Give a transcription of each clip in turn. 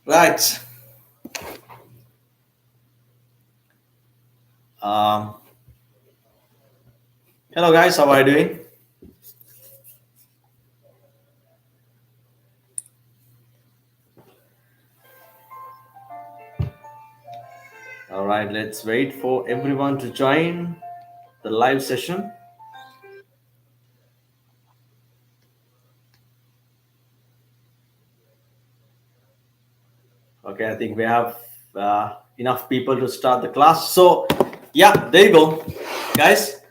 Right. Um, Hello, guys. How are you doing? All right. Let's wait for everyone to join the live session. Okay. I think we have enough people to start the class. So, yeah, there you go, guys.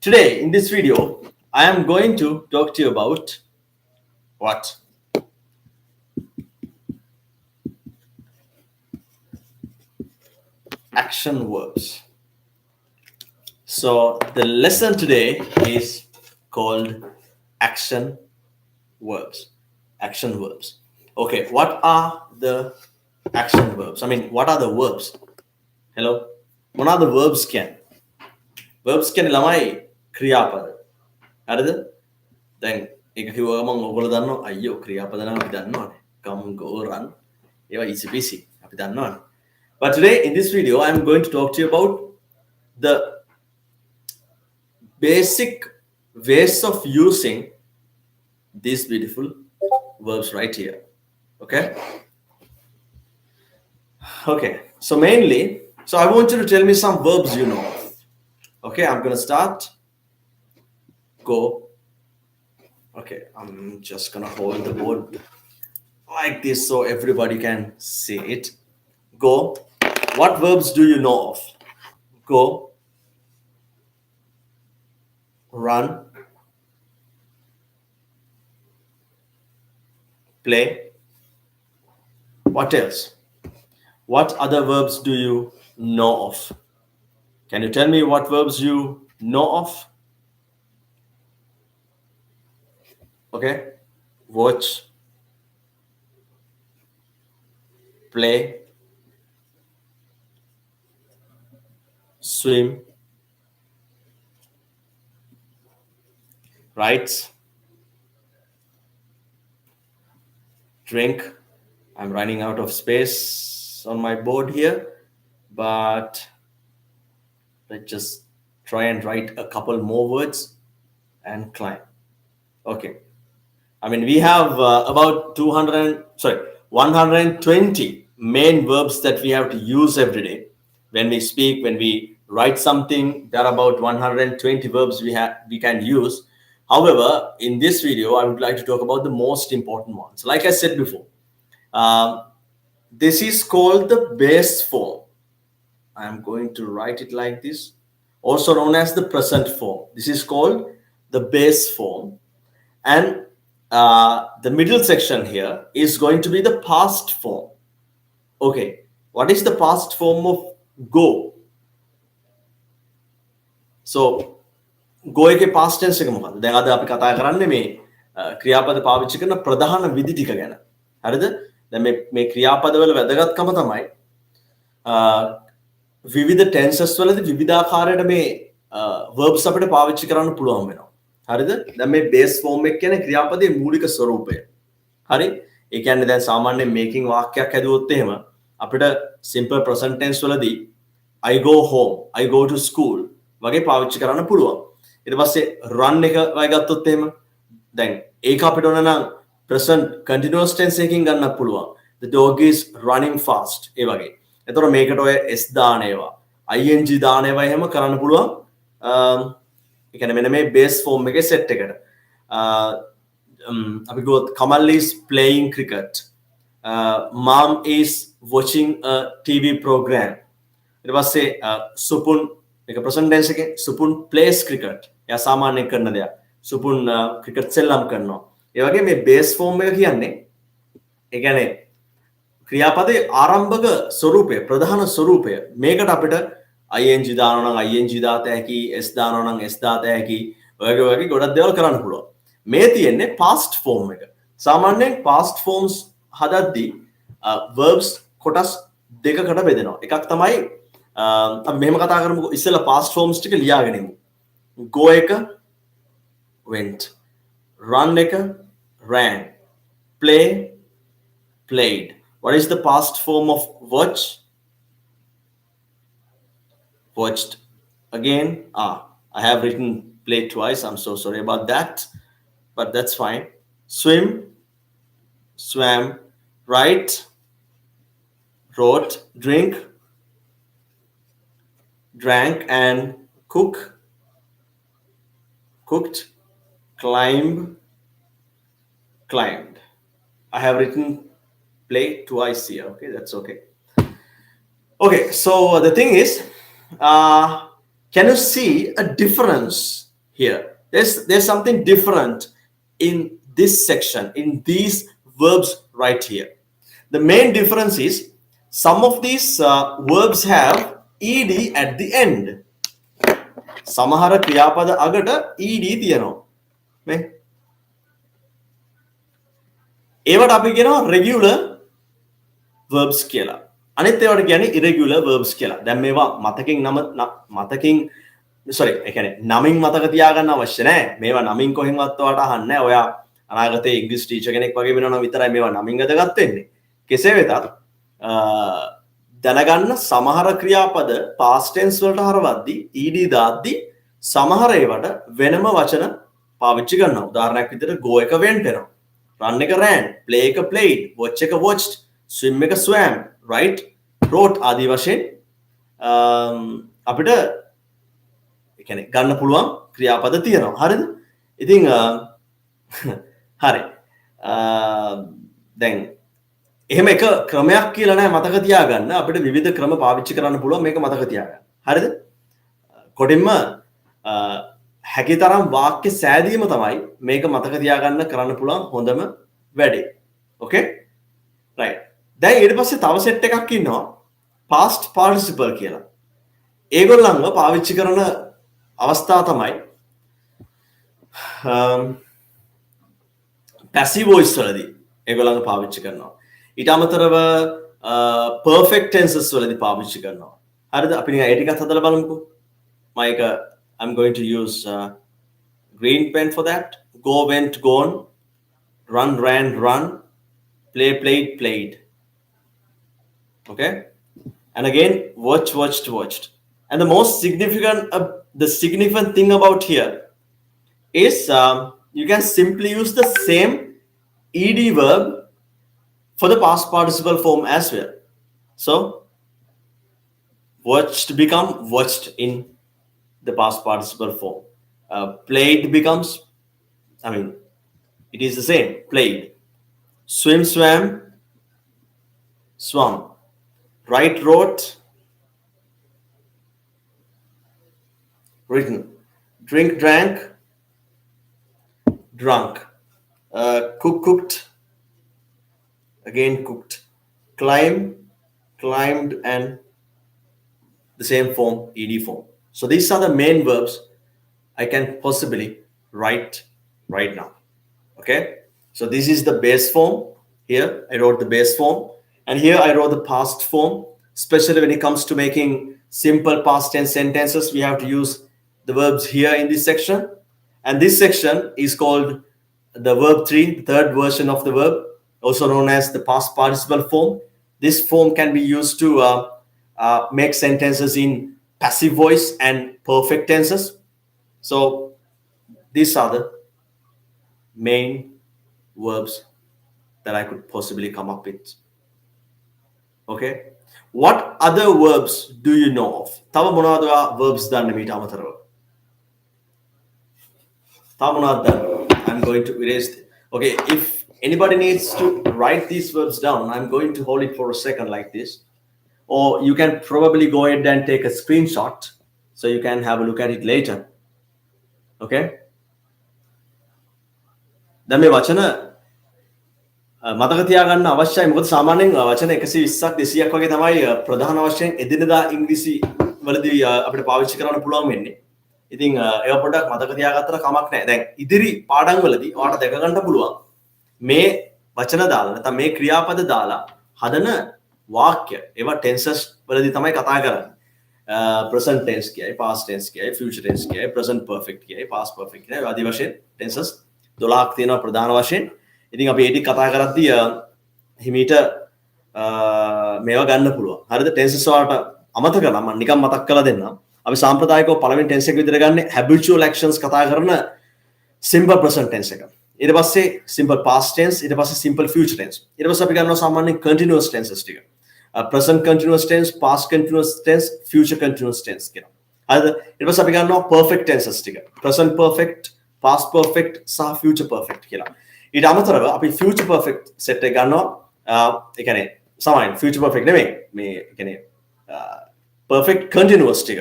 Today in this video, I am going to talk to you about what action verbs. So, the lesson today is called action verbs. Action verbs. Okay, what are the action verbs? I mean, what are the verbs? Hello? What are the verbs can? Verbs can lamai ක්‍රියාපද. හරිද? දැන් ඒක කිව්වම මම ඔයගොල්ලෝ දන්නවා අයියෝ ක්‍රියාපද නම් අපි දන්නවනේ. come go run. ඒවා easy peasy. අපි දන්නවනේ. But today in this video I'm going to talk to you about the basic ways of using these beautiful verbs right here. Okay? Okay. So mainly, so I want you to tell me some verbs you know. Okay, I'm gonna start. Go. Okay, I'm just gonna hold the board like this so everybody can see it. Go. What verbs do you know of? Go. Run. Play. What else? What other verbs do you know of? Can you tell me what verbs you know of? Okay. Watch. Play. Swim. Write. Drink. I'm running out of space on my board here, but let's just try and write a couple more words and climb. Okay. I mean, we have about 120 main verbs that we have to use every day. When we speak, when we write something, there are about 120 verbs we can use. However, in this video, I would like to talk about the most important ones. Like I said before, this is called the base form. I'm going to write it like this, also known as the present form. This is called the base form. And the middle section here is going to be the past form. Okay, what is the past form of go? So, go එකේ past tense එක මොකක්ද? දැන් අද අපි කතා කරන්නේ මේ ක්‍රියාපද පාවිච්චි කරන ප්‍රධාන විධි ටික ගැන. හරිද? දැන් මේ ක්‍රියාපදවල වැදගත්කම තමයි විවිධ tenses වලදී විවිධාකාරයට මේ verbs අපිට පාවිච්චි කරන්න පුළුවන් වෙනවා. හරිද? දැන් මේ base form එක කියන්නේ ක්‍රියාපදයේ මූලික ස්වරූපය. හරි? ඒ කියන්නේ දැන් සාමාන්‍යයෙන් making වාක්‍යයක් හැදුවොත් එහෙම අපිට simple present tense වලදී I go home, I go to school වගේ පාවිච්චි කරන්න පුළුවන්. ඊට පස්සේ run එක වගේ ගත්තොත් එහෙම දැන් ඒක අපිට ඕන නම් present continuous tense එකකින් ගන්නත් පුළුවන්. The dog is running fast ඒ වගේ. එතකොට මේකට ඔය s දාන ඒවා ing දාන ඒවා එහෙම කරන්න පුළුවන්. ඒ කියන්නේ මෙන්න මේ base form එකේ set එකට. අපි ගොත් Kamal is playing cricket. Mom is watching a TV program. ඊට පස්සේ සුපුන් එක present tense එකේ සුපුන් plays cricket. එයා සාමාන්‍යයෙන් කරන දෙයක්. සුපුන් cricket සෙල්ලම් කරනවා. ඒ වගේ මේ base form එක කියන්නේ ඒ කියන්නේ ක්‍රියාපදයේ ආරම්භක ස්වරූපය ප්‍රධාන ස්වරූපය මේකට අපිට ing දානවා නම් ing දාත හැකි s දානවා නම් s දාත හැකි ඔයගේ ගොඩක් දේවල් කරන්න පුළුවන් මේ තියෙන්නේ past form එක සාමාන්‍යයෙන් past forms හදද්දී verbs කොටස් දෙකකට බෙදෙනවා එකක් තමයි අපි මෙහෙම කතා කරමුකෝ ඉස්සෙල්ලා past forms ටික ලියාගෙන ඉමු go එක went run එක ran play played What is the past form of watch? Watched. Again, I have written play twice. I'm so sorry about that, but that's fine. Swim, swam, write, wrote, drink, drank, and cook, cooked, climb, climbed. I have written play twice here. Okay, that's okay. Okay, so the thing is, can you see a difference here? There's something different in this section, in these verbs right here. The main difference is some of these verbs have ed at the end. සමහර ක්‍රියාපද අගට ed තියෙනවා. නේ? ඒවට අපි කියනවා regular verbs කියලා. අනිත් ඒවාට කියන්නේ irregular verbs කියලා. දැන් මේවා මතකින් sorry, ඒ කියන්නේ නමින් මතක තියාගන්න අවශ්‍ය නැහැ. මේවා නමින් කොහෙන්වත් ඔයාලට අහන්නේ නැහැ. ඔයා අනාගතේ ඉංග්‍රීසි ටීචර් කෙනෙක් වගේ වෙනවා නම් විතරයි මේවා නමින් අදගත් වෙන්නේ. කෙසේ වෙතත් දැනගන්න සමහර ක්‍රියාපද past tense වලට හරවද්දී ed දාද්දී සමහර ඒවට වෙනම වචන පාවිච්චි කරනවා. උදාහරණයක් විදිහට go එක went වෙනවා. run එක ran, play එක played, watch එක watched, swim එක swam, write wrote ආදී වශයෙන් අපිට ඒ කියන්නේ ගන්න පුළුවන් ක්‍රියාපද තියෙනවා. හරිද? ඉතින් හරි. දැන් එහෙම එක ක්‍රමයක් කියලා නැහැ මතක තියාගන්න. අපිට විවිධ ක්‍රම පාවිච්චි කරන්න පුළුවන් මේක මතක තියාගන්න. හරිද? කොටින්ම හැකිතරම් වාක්‍ය සෑදීම තමයි මේක මතක තියාගන්න කරන්න පුළුවන් හොඳම වැඩේ. ඕකේ? රයිට්. දැන් ඊට පස්සේ තව සෙට් එකක් ඉන්නවා past participle කියලා. ඒගොල්ලන්ව පාවිච්චි කරන අවස්ථාව තමයි passive voice වලදී ඒගොල්ලන්ව පාවිච්චි කරනවා. ඊට අමතරව perfect tenses වලදී පාවිච්චි කරනවා. හරිද? අපි නිකන් ඒ ටිකත් හදලා බලමුකෝ. මම I'm going to use green pen for that. Go, went, gone. Run, ran, run. Play, played, played. Okay? And again, watch, watched, watched. And the most significant thing about here is you can simply use the same ed verb for the past participle form as well. So, watched become watched in the past participle form. Played becomes, it is the same, played. Swim, swam, swam. Write, wrote, written. Drink, drank, drunk. Cook, cooked, again cooked. Climb, climbed, and the same form, ed form. So these are the main verbs I can possibly write right now. Okay? So this is the base form. Here I wrote the base form. And here I wrote the past form. Especially when it comes to making simple past tense sentences, we have to use the verbs here in this section. And this section is called the verb 3, the third version of the verb, also known as the past participle form. This form can be used to make sentences in passive voice and perfect tenses. So these are the main verbs that I could possibly come up with. Okay? What other verbs do you know of? තව මොනවද verbs දන්නේ මීට අමතරව? තව මොනවද දන්නේ? I'm going to erase it. Okay, if anybody needs to write these verbs down, I'm going to hold it for a second like this. Or you can probably go ahead and take a screenshot so you can have a look at it later. Okay? දැන් මේ වචන මතක තියාගන්න අවශ්‍යයි. මොකද සාමාන්‍යයෙන් වචන 120ක් 200ක් වගේ තමයි ප්‍රධාන වශයෙන් එදිනෙදා ඉංග්‍රීසි වලදී අපිට පාවිච්චි කරන්න පුළුවන් වෙන්නේ. ඉතින් ඒවා පොඩ්ඩක් මතක තියාගත්තට කමක් නැහැ. දැන් ඉදිරි පාඩම් වලදී ඔයාලට දැක ගන්න පුළුවන් මේ වචන දාලා නැත්නම් මේ ක්‍රියාපද දාලා හදන වාක්‍ය ඒවා ටෙන්සස් වලදී තමයි කතා කරන්නේ. present tense කියයි, past tense කියයි, future tense කියයි, present perfect කියයි, past perfect කියයි. ආදී වශයෙන් ටෙන්සස් 12ක් තියෙනවා ප්‍රධාන වශයෙන්. ඉතින් අපි ඒ ටික කතා කරද්දී හිමීට මේවා ගන්න පුළුවන්. හරිද? ටෙන්සස් වලට අමතක කරලා මම නිකන් මතක් කරලා දෙන්නම්. අපි සාම්ප්‍රදායිකව පළවෙනි ටෙන්ස් එක විදිහට ගන්න habitual actions කතා කරන simple present tense එක. ඊට පස්සේ simple past tense, ඊට පස්සේ simple future tense. ඊට පස්සේ අපි ගන්නවා සාමාන්‍යයෙන් continuous tenses ටික. present continuous tense, past continuous tense, future continuous tense කියලා. හරිද? ඊට පස්සේ අපි ගන්නවා perfect tenses ටික. present perfect, past perfect සහ future perfect කියලා. ඊට අමතරව අපි future perfect set එක ගන්නවා. ඒ කියන්නේ සාමාන්‍ය future perfect නෙමෙයි. මේ ඒ කියන්නේ perfect continuous ටික.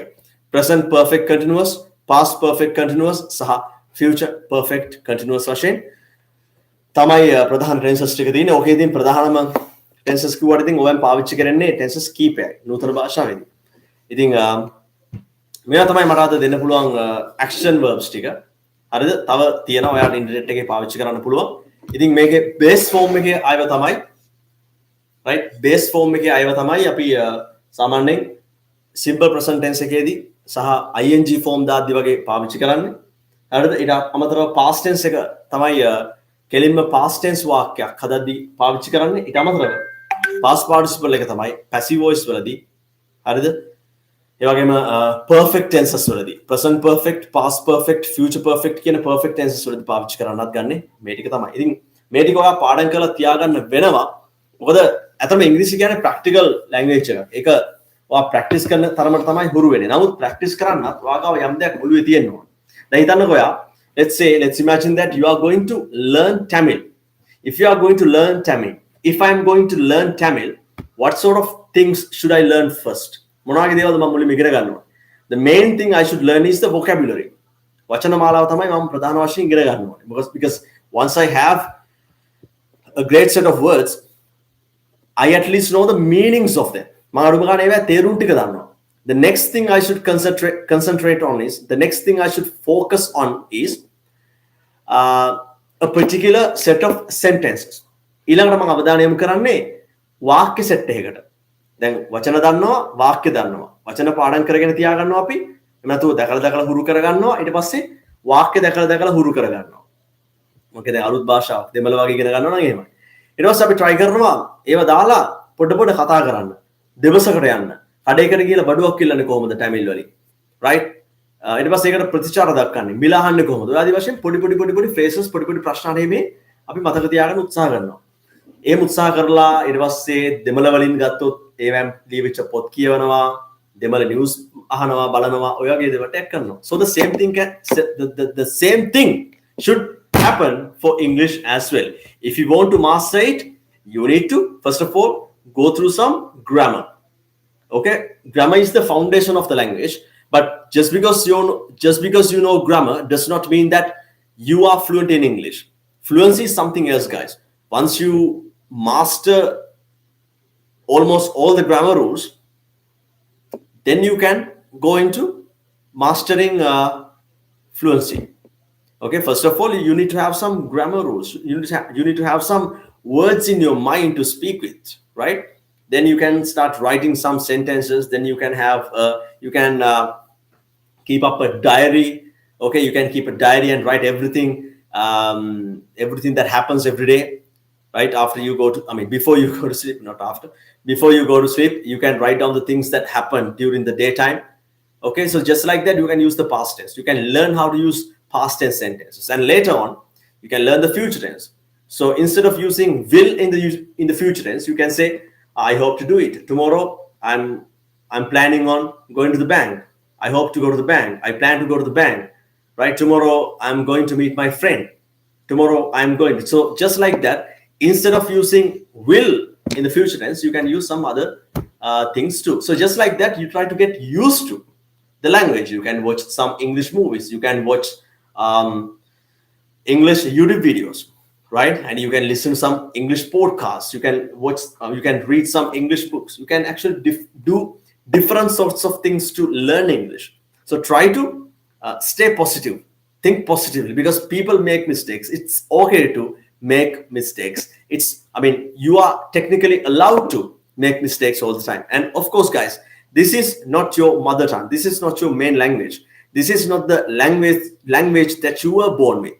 present perfect continuous, past perfect continuous සහ future perfect continuous වශයෙන් තමයි ප්‍රධාන tenses ටික තියෙන්නේ. ඕකේ ඉතින් ප්‍රධානම tenses කිව්වට ඉතින් ඔයන් පාවිච්චි කරන්නේ tenses කීපයයි නූතන භාෂාවේදී. ඉතින් මේවා තමයි මට අද දෙන්න පුළුවන් action verbs ටික. හරිද? තව තියෙනවා ඔයාලට ඉන්ටර්නෙට් එකේ පාවිච්චි කරන්න පුළුවන්. ඉතින් මේකේ base form එකේ අයව තමයි right base form එකේ අයව තමයි අපි සාමාන්‍යයෙන් simple present tense එකේදී සහ ing form දාද්දි වගේ පාවිච්චි කරන්නේ. හරිද? ඊට අමතරව past tense එක තමයි කෙලින්ම past tense වාක්‍යයක් හදද්දි පාවිච්චි කරන්නේ. ඊට අමතරව past participle එක තමයි passive voice වලදී. හරිද? ඒ වගේම perfect tenses වලදී present perfect, past perfect, future perfect කියන perfect tenses වලදී පාවිච්චි කරන්නත් ගන්නෙ මේ ටික තමයි. ඉතින් මේ ටික ඔයා පාඩම් කරලා තියාගන්න වෙනවා. මොකද අතම ඉංග්‍රීසි කියන්නේ practical language එකක්. ඒක ඔයා practice කරන තරමට තමයි හුරු වෙන්නේ. නමුත් practice කරන්නත් ඔයාගාව යම් දෙයක් ඔළුවේ තියෙන්න ඕන. දැන් හිතන්නකෝ ඔයා let's imagine that you are going to learn Tamil. If you are going to learn Tamil, if I am going to learn Tamil, what sort of things should I learn first? මොනවාගේ දේවල්ද මම මුලින්ම ඉගෙන ගන්න ඕන? The main thing I should learn is the vocabulary. වචන මාලාව තමයි මම ප්‍රධාන වශයෙන් ඉගෙන ගන්න ඕනේ. Because once I have a great set of words, I at least know the meanings of them. මම අරුම ගන්න ඒවා තේරුම් ටික දන්නවා. The next thing I should concentrate on is, the next thing I should focus on is a particular set of sentences. ඊළඟට මම අවධානය යොමු කරන්නේ වාක්‍ය සෙට් එකකට. දැන් වචන දන්නවා, වාක්‍ය දන්නවා. වචන පාඩම් කරගෙන තියා ගන්නවා අපි. එහෙම නැතුව දැකලා හුරු කර ගන්නවා. ඊට පස්සේ වාක්‍ය දැකලා හුරු කර ගන්නවා. මොකද දැන් අලුත් භාෂාවක් දෙමළ වගේ ඉගෙන ගන්නවා නම් එහෙමයි. ඊට පස්සේ අපි try කරනවා ඒව දාලා පොඩ කතා කරන්න. දෙවසකට යන්න. කඩේකට ගිහලා බඩුවක් ඉල්ලන්නේ කොහොමද Tamil වලින්? right? ඊට පස්සේ ඒකට ප්‍රතිචාර දක්වන්නේ. මිල අහන්නේ කොහොමද? ඔය ආදි වශයෙන් පොඩි phrases පොඩි ප්‍රශ්න හරි අපි මතක තියාගන්න උත්සාහ කරනවා. එහෙම උත්සාහ කරලා ඊට පස්සේ දෙමළ වලින් ගත්තොත් ඒවෙන් ලියවිච්ච පොත් කියවනවා, දෙමළ නිවුස් අහනවා, බලනවා, ඔය වගේ දේවල් ටැග් කරනවා. So the same thing should happen for English as well. If you want to master it, you need to first of all go through some grammar. Okay, grammar is the foundation of the language, but just because you know grammar does not mean that you are fluent in English. Fluency is something else, guys. Once you master almost all the grammar rules, then you can go into mastering fluency. Okay, first of all, you need to have some grammar rules. You need to have some words in your mind to speak with, right? Then you can start writing some sentences. Then you can have keep up a diary. Okay, you can keep a diary and write everything that happens every day. Right after you go to, before you go to sleep, not after. Before you go to sleep, you can write down the things that happen during the daytime. Okay, so just like that, you can use the past tense. You can learn how to use past tense sentences, and later on, you can learn the future tense. So instead of using will in the future tense, you can say, I hope to do it. Tomorrow, I'm planning on going to the bank. I hope to go to the bank. I plan to go to the bank. Right? Tomorrow, I'm going to meet my friend. Tomorrow, I'm going. So just like that, instead of using will in the future tense, you can use some other things too. So just like that, you try to get used to the language. You can watch some English movies. You can watch English YouTube videos, right? And you can listen to some English podcasts. You can watch, you can read some English books. You can actually do different sorts of things to learn English. So try to stay positive, think positively, because people make mistakes. It's okay to make mistakes. You are technically allowed to make mistakes all the time. And of course, guys, this is not your mother tongue. This is not your main language. This is not the language that you were born with.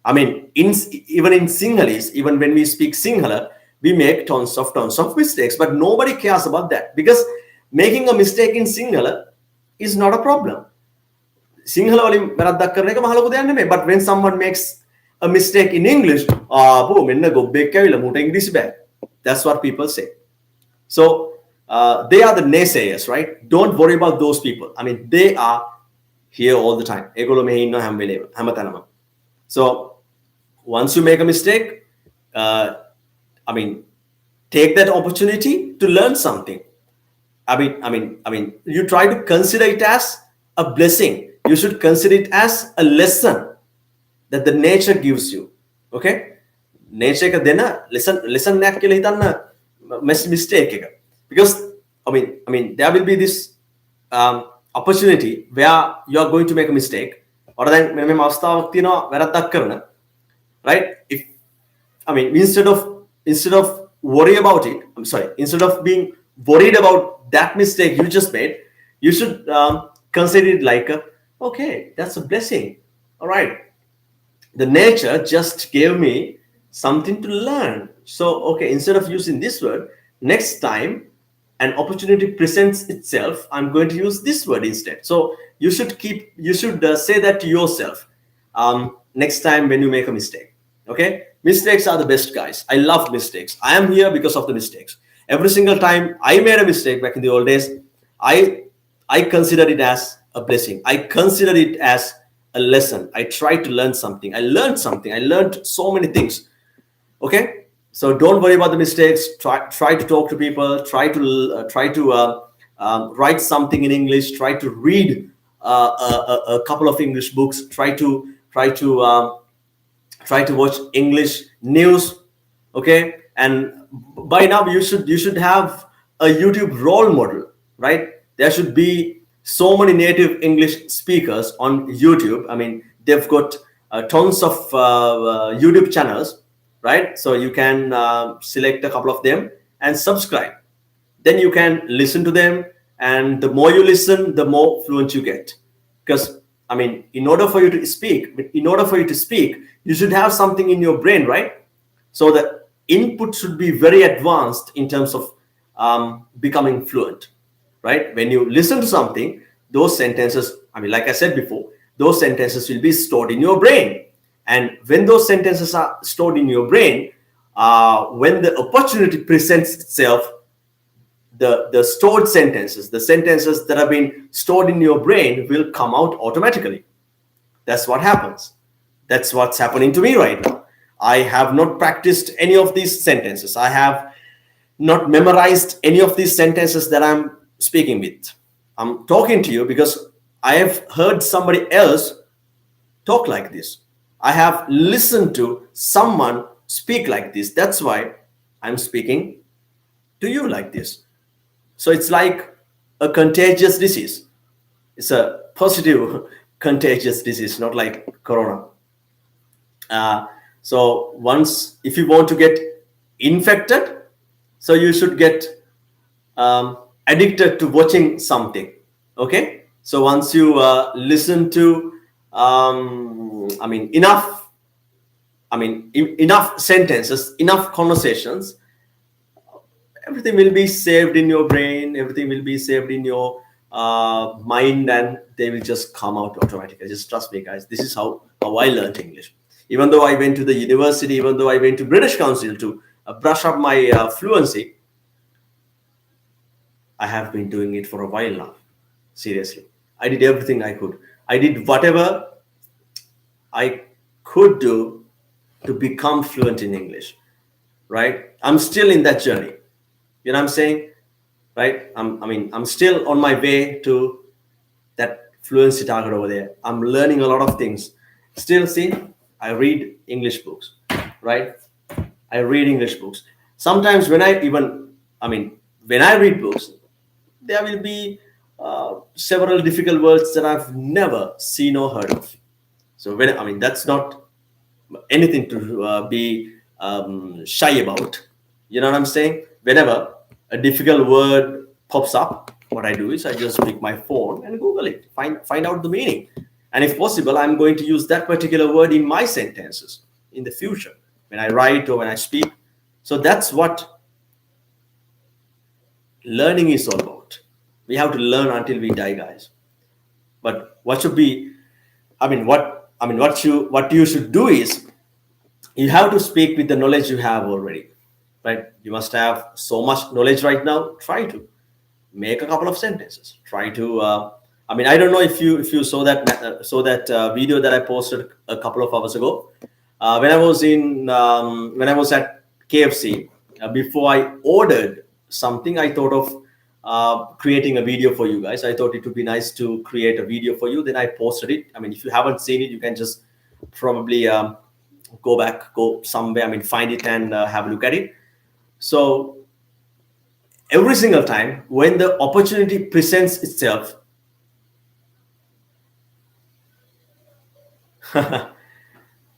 Even in Sinhalese, even when we speak Sinhala, we make tons of mistakes, but nobody cares about that, because making a mistake in Sinhala is not a problem. Sinhala වලින් වැරද්දක් කරන එක මහ ලොකු දෙයක් නෙමෙයි. But when someone makes a mistake in English, ආපෝ මෙන්න ගොබ්බෙක් ඇවිල්ලා මූට ඉංග්‍රීසි බෑ. That's what people say. So they are the naysayers, right? Don't worry about those people. I mean, they are here all the time. ඒගොල්ලෝ මෙහි ඉන්නවා හැම වෙලේම හැමතැනම. So once you make a mistake, I mean, take that opportunity to learn something. I mean, you try to consider it as a blessing. You should consider it as a lesson that the nature gives you. Okay? Nature එක දෙන lesson එකක් කියලා හිතන්න mistake එක. Because I mean there will be this opportunity where you are going to make a mistake. Or then මෙන්න මේ අවස්ථාවක් තියෙනවා වැරද්දක් කරන. Right? Instead of worry about it, instead of being worried about that mistake you just made, you should consider it like okay, that's a blessing. All right, the nature just gave me something to learn. So okay, instead of using this word, next time an opportunity presents itself, I'm going to use this word instead. So you should say that to yourself next time when you make a mistake. Okay, mistakes are the best, guys. I love mistakes. I am here because of the mistakes. Every single time I made a mistake back in the old days, I consider it as a blessing. I consider it as a lesson. I tried to learn something. I learned something. I learned so many things. Okay, so don't worry about the mistakes. Try to talk to people. Try to write something in English. Try to read a couple of English books. Try to watch English news. Okay, and by now you should have a YouTube role model, right? There should be so many native English speakers on YouTube. I mean, they've got tons of YouTube channels, right? So you can select a couple of them and subscribe. Then you can listen to them, and the more you listen, the more fluent you get. Because I mean, in order for you to speak, you should have something in your brain, right? So the input should be very advanced in terms of becoming fluent, right? When you listen to something, those sentences, I mean, like I said before, those sentences will be stored in your brain. And when those sentences are stored in your brain, when the opportunity presents itself, the stored sentences, the sentences that have been stored in your brain will come out automatically. That's what happens. That's what's happening to me right now. I have not practiced any of these sentences. I have not memorized any of these sentences that I'm speaking with. I'm talking to you because I have heard somebody else talk like this. I have listened to someone speak like this. That's why I'm speaking to you like this. So it's like a contagious disease. It's a positive contagious disease, not like corona. So if you want to get infected, so you should get addicted to watching something. Okay, so once you listen to enough sentences, enough conversations, everything will be saved in your brain, everything will be saved in your mind, and they will just come out automatically. Just trust me, guys. This is how I learned English. Even though I went to the university, even though I went to British Council to brush up my fluency, I have been doing it for a while now. Seriously, I did everything I could. I did whatever I could do to become fluent in English, right? I'm still in that journey. You know what I'm saying? Right? I'm still on my way to that fluency target over there. I'm learning a lot of things. Still, see, I read English books, right? I read English books. Sometimes when I read books, there will be several difficult words that I've never seen or heard of. So that's not anything to be shy about. You know what I'm saying? Whenever a difficult word pops up, what I do is I just pick my phone and Google it, find out the meaning. And if possible, I'm going to use that particular word in my sentences in the future. When I write or when I speak, So that's what learning is all about. We have to learn until we die, guys. But what should be, what you should do is you have to speak with the knowledge you have already, right? You must have so much knowledge right now. Try to make a couple of sentences. Try to. I don't know if you saw that video that I posted a couple of hours ago. When I was at KFC, before I ordered something, I thought of creating a video for you guys. I thought it would be nice to create a video for you. Then I posted it. If you haven't seen it, you can just probably go somewhere. Find it and have a look at it. So every single time when the opportunity presents itself,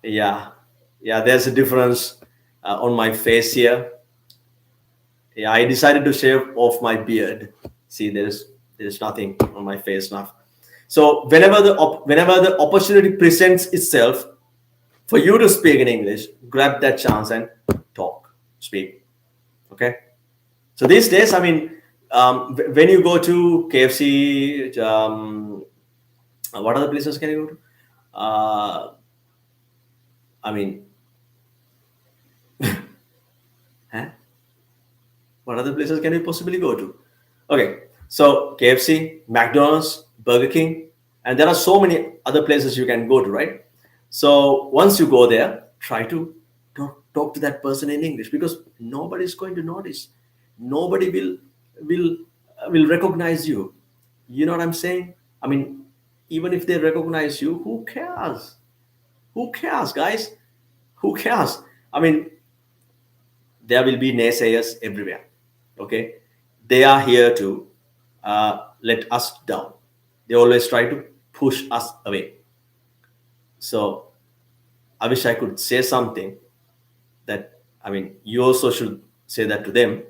yeah, there's a difference on my face here. Yeah, I decided to shave off my beard. See, there's nothing on my face now. So whenever the opportunity presents itself for you to speak in English, grab that chance and speak. Okay. So these days, when you go to KFC, what other places can you go to? What other places can you possibly go to? Okay, so KFC, McDonald's, Burger King, and there are so many other places you can go to, right? So once you go there, try to talk to that person in English, because nobody is going to notice. Nobody will recognize you. You know what I'm saying? Even if they recognize you, who cares? Who cares, guys? Who cares? There will be naysayers everywhere. Okay, they are here to let us down. They always try to push us away. So I wish I could say something that, you also should say that to them.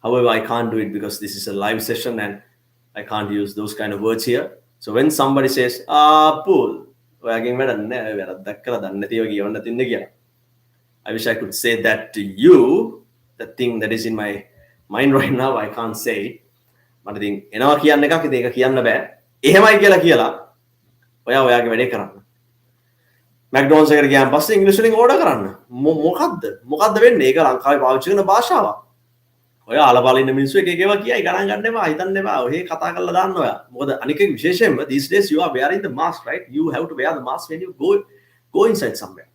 However, I can't do it because this is a live session and I can't use those kind of words here. So when somebody says, Pool, I wish I could say that to you. The thing that is in my mind right now, I can't say it. මට ඉතින් එනවා කියන්න එකක් ඉතින් ඒක කියන්න බෑ. එහෙමයි කියලා කියලා ඔයා ඔයාගේ වැඩේ කරන්න. McDonald's එකට ගියාන් පස්සේ ඉංග්‍රීසි වලින් ඕඩර් කරන්න. මොකද්ද වෙන්නේ? ඒක ලංකාවේ පාවිච්චි කරන භාෂාවක්. ඔයා අලපාල ඉන්න මිනිස්සු එක එක ඒවා කියයි ගණන් ගන්න එපා, හිතන්න එපා. ඔහේ කතා කරලා දාන්න ඔයා. මොකද අනික විශේෂයෙන්ම these days you are wearing the mask, right? You have to wear the mask when you go inside somewhere,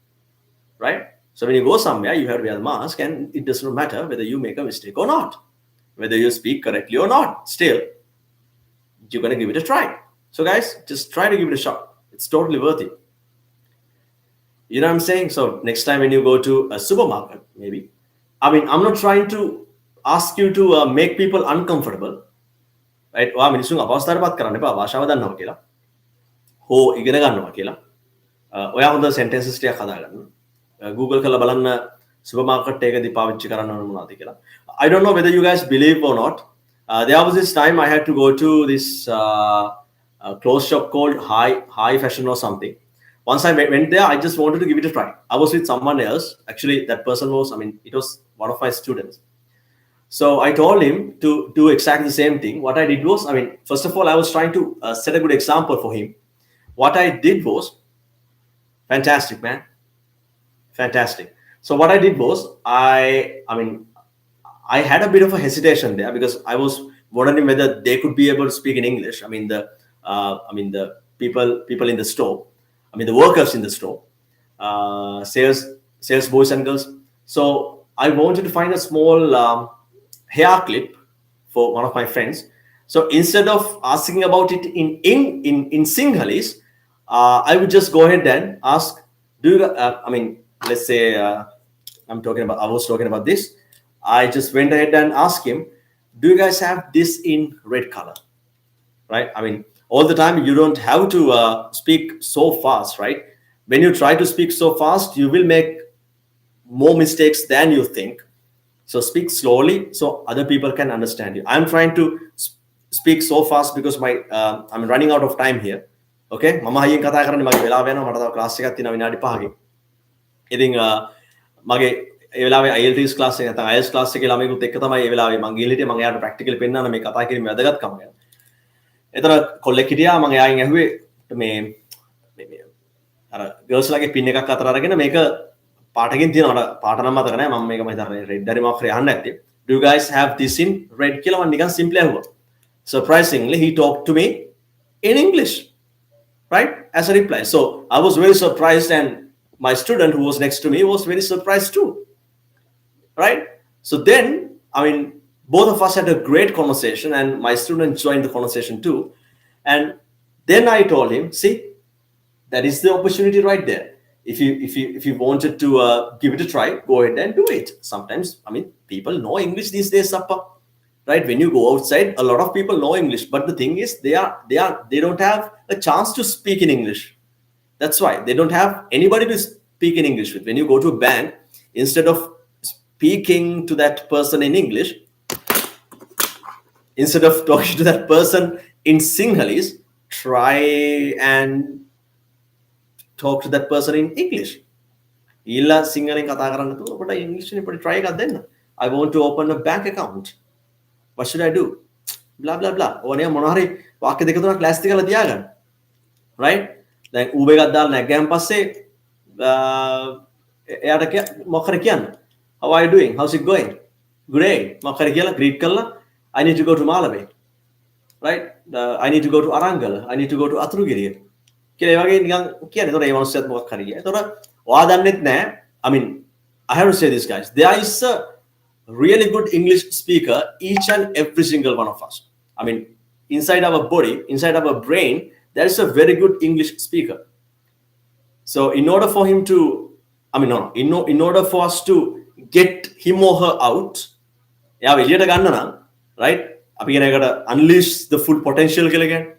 right? So when you go somewhere, you have to wear the mask, and it does not matter whether you make a mistake or not, whether you speak correctly or not. Still, you're going to give it a try. So guys, just try to give it a shot. It's totally worth it. You know what I'm saying? So next time when you go to a supermarket, maybe, I'm not trying to ask you to make people uncomfortable, right? ඔයා මිනිස්සුන් අපහසුතාවයටපත් කරන්න එපා. භාෂාව දන්නවා කියලා. හෝ ඉගෙන ගන්නවා කියලා. ඔයා හොඳ sentences ටිකක් හදාගන්න. Google කරලා බලන්න supermarket එකදී පාවිච්චි කරන්න ඕන මොනවද කියලා. I don't know whether you guys believe or not. There was this time I had to go to this clothes shop called High Fashion or something. Once I went there, I just wanted to give it a try. I was with someone else. Actually, that person was, it was one of my students. So I told him to do exactly the same thing. What I did was, first of all, I was trying to set a good example for him. What I did was, fantastic, man. Fantastic. So what I did was, I had a bit of a hesitation there because I was wondering whether they could be able to speak in English. The people in the store, the workers in the store, sales boys and girls. So I wanted to find a small hair clip for one of my friends. So instead of asking about it in Sinhalese, I would just go ahead and ask, let's say I was talking about this. I just went ahead and asked him, do you guys have this in red color? Right? All the time you don't have to speak so fast, right? When you try to speak so fast, you will make more mistakes than you think. So speak slowly so other people can understand you. I'm trying to speak so fast because I'm running out of time here. Okay? මම හයියෙන් කතා කරන්නේ මගේ වෙලාව යනවා. මට තව class එකක් තියෙනවා විනාඩි 5කින්. ඉතින් මගේ ඒ වෙලාවේ IELTS ක්ලාස් එක නැත්නම් IELTS ක්ලාස් එකේ ළමයෙකුත් එක්ක තමයි ඒ වෙලාවේ මම ගිහලා හිටියේ. මම එයාට ප්‍රැක්ටිකලි පෙන්නන්න මේ කතා කිරීමේ වැදගත්කම ගැන. එතන කොල්ලෙක් හිටියා. මම එයාගෙන් ඇහුවේ මේ අර ගර්ල්ස් ලාගේ පින් එකක් අතර අරගෙන මේක පාටකින් තියෙනවා. පාට නම් මතක නැහැ. මම මේක මම හිතන්නේ රෙඩ් හරි මොකක් හරි අහන්න ඇත්තේ. Do you guys have this in red කියලා මම නිකන් සිම්ප්ලි ඇහුවා. Surprisingly he talked to me in English, right, as a reply. So I was very surprised, and my student who was next to me was very surprised too, right? So then, I mean, both of us had a great conversation, and my student joined the conversation too. And then I told him, see, that is the opportunity right there. If you wanted to give it a try, go ahead and do it. Sometimes, I mean, people know English these days, Appa. Right? When you go outside, a lot of people know English, but the thing is, they don't have a chance to speak in English. That's why they don't have anybody to speak in English with. When you go to a bank, instead of speaking to that person in English, instead of talking to that person in Sinhalese, try and talk to that person in English. illa Sinhalen katha karanna tu apata English එකෙන් පොඩි try එකක් දෙන්න. I want to open a bank account. What should I do? Blah blah blah. ඕනිය මොනවා හරි වාක්‍ය දෙක තුනක් class එකේ කරලා තියාගන්න. Right? දැන් Uber එකක් දාලා නැග්ගයන් පස්සේ එයාට මොකක් හරි කියන්න. How are you doing? How's it going? Great. මොකක් හරි කියලා greet කරලා I need to go to Malawi. Right? I need to go to Arangala. I need to go to Aturugiriya. කියලා ඒ වගේ නිකන් කියන්නේ. ඒතකොට ඒ මනුස්සයත් මොකක් හරි කියයි. ඒතකොට ඔයා දන්නෙත් නැහැ. I mean, I have to say this, guys. There is a really good English speaker, each and every single one of us. I mean, inside our body, inside our brain, there is a very good English speaker. So in order for him to, I mean, no, in order for us to get him or her out, එයාව එළියට ගන්න නම්, right? අපි කියන එකට unleash the full potential කියලා කියන්නේ.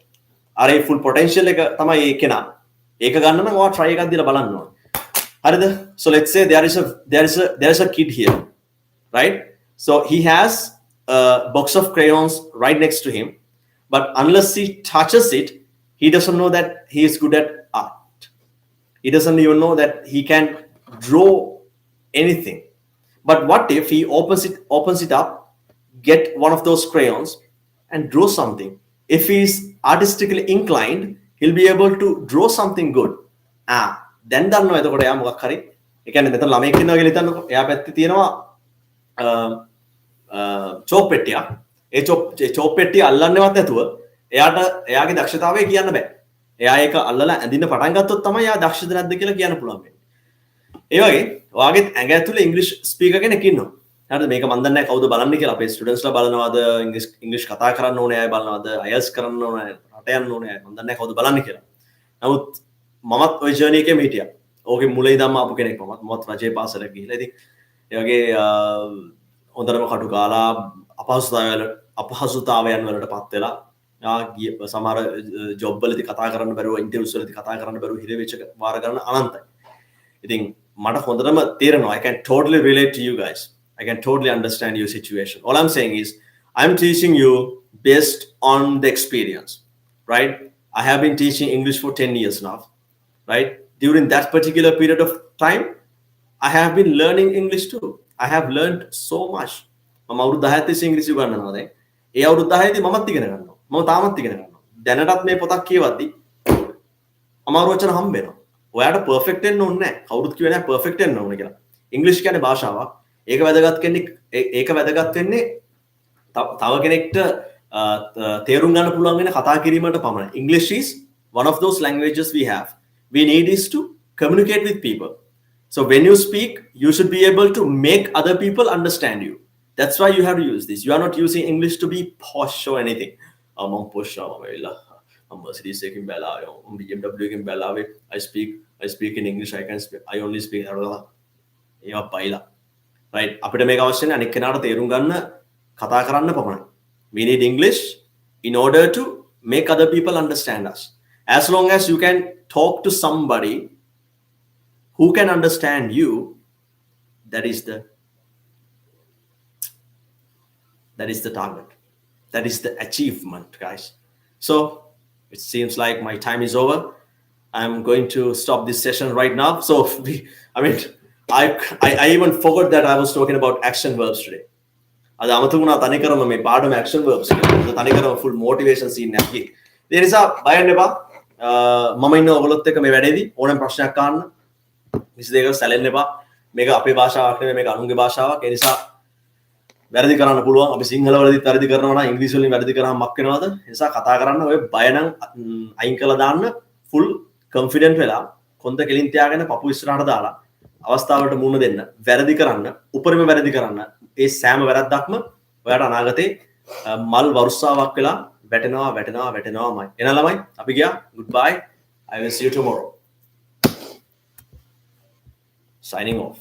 අර ඒ full potential එක තමයි ඒ කෙනා. ඒක ගන්න නම් ඔයා try එකක් දීලා බලන්න ඕනේ. හරිද? So let's say there is a kid here. Right? So he has a box of crayons right next to him, but unless he touches it, he doesn't know that he is good at art. He doesn't even know that he can draw anything. But what if he opens it up, get one of those crayons and draw something? If he is artistically inclined, he'll be able to draw something good. Then දන්නවා එතකොට එයා මොකක් හරි. ඒ කියන්නේ මෙතන ළමයෙක් ඉන්නවා කියලා හිතන්නකෝ. එයා පැත්තේ තියෙනවා චෝප් පෙට්ටියක්. ඒ චෝප් පෙට්ටිය අල්ලන්නේවත් නැතුව එයාගේ දක්ෂතාවය කියන්න බෑ. එයා ඒක අල්ලලා ඇඳින්න පටන් ගත්තොත් තමයි එයා දක්ෂද නැද්ද කියලා කියන්න පුළුවන් වෙන්නේ. ඒ වගේ ඔයාගේ ඇඟ ඇතුලේ ඉංග්‍රීසි ස්පීකර් කෙනෙක් ඉන්නවා. හරිද? මේක මම දන්නේ නැහැ කවුද බලන්නේ කියලා. අපේ ස්ටුඩන්ට්ස්ලා බලනවාද, ඉංග්‍රීසි කතා කරන්න ඕනේ අය බලනවාද, IELTS කරන්න ඕනේ, රට යන්න ඕනේ අය. මම දන්නේ නැහැ කවුද බලන්නේ කියලා. නමුත් මමත් ওই ජර්නි එකේම හිටියා. ඕකේ මුලින් ඉඳන්ම ආපු කෙනෙක් මමත් රජේ පාසලට ගිහිල්ලා. ඉතින් ඒ වගේ හොඳටම කටු කාලා අපහසුතාවයන් වලට පත් වෙලා සමහර ජොබ් වලදී කතා කරන්න බැරුව, ඉන්ටර්වියුස් වලදී කතා කරන්න බැරුව හිර වෙච්ච වාර ගන්න අනන්තයි. ඉතින් මට හොඳටම තේරෙනවා. I can totally relate to you guys. I can totally understand your situation. All I'm saying is I'm teaching you based on the experience, right? I have been teaching English for 10 years now, right? During that particular period of time, I have been learning English too. I have learned so much. මම අවුරුදු 10ක් තිස්සේ ඉංග්‍රීසි උගන්වනවා දැන්. ඒ අවුරුදු 10ේදී මමත් ඉගෙන ගන්නවා. මම තාමත් ඉගෙන ගන්නවා. දැනටත් මේ පොතක් කියවද්දි අමාරු වචන හම්බ වෙනවා. ඔයාට පර්ෆෙක්ට් වෙන්න ඕනේ නැහැ. කවුරුත් කිව්වේ නැහැ පර්ෆෙක්ට් වෙන්න ඕනේ කියලා. ඉංග්‍රීසි කියන්නේ භාෂාවක්. ඒක වැදගත් වෙන්නේ තව කෙනෙක්ට තේරුම් ගන්න පුළුවන් වෙන කතා කිරීමට පමණයි. English is one of those languages we have. We need is to communicate with people. So when you speak, you should be able to make other people understand you. That's why you have to use this. You are not using English to be posh or anything. I'm posh. I'm Mercedes taking Bellave. I'm BMW taking Bellave. I speak in English. I only speak. ඒවා පයිලා. Right? අපිට මේක අවශ්‍ය නැහැ අනික් කෙනාට තේරුම් ගන්න කතා කරන්න පමණයි. We need English in order to make other people understand us. As long as you can talk to somebody who can understand you, that is the target. That is the achievement, guys. So it seems like my time is over. I'm going to stop this session right now. So I even forgot that I was talking about action verbs today. අද අමතක වුණා තනිකරම මේ පාඩම action verbs කියලා. තනිකරම full motivation scene එකක් ගියේ. ඒ නිසා බය වෙන්න එපා. මම ඉන්න ඔයගොල්ලොත් එක්ක මේ වැඩේදී ඕනම ප්‍රශ්නයක් අහන්න. කිසි දෙයක සැලෙන්න එපා. මේක අපේ භාෂාවක් නෙමෙයි මේක අනුන්ගේ භාෂාවක්. ඒ නිසා වැරදි කරන්න පුළුවන්. අපි සිංහල වලදීත් වැරදි කරනවා නම් ඉංග්‍රීසි වලින් වැරදි කරාම මක් වෙනවද? ඒ නිසා කතා කරන්න ඔය බය නම් අයින් කරලා දාන්න full confident වෙලා කොන්ද කෙලින් තියාගෙන පපුව ඉස්සරහට දාලා අවස්ථාවට මුහුණ දෙන්න. වැරදි කරන්න, උපරිම වැරදි කරන්න. ඒ සෑම වැරද්දක්ම ඔයාට අනාගතේ මල් වර්ෂාවක් වෙලා වැටෙනවාමයි. එහෙනම් ළමයි අපි ගියා. Goodbye. I will see you tomorrow. Signing off.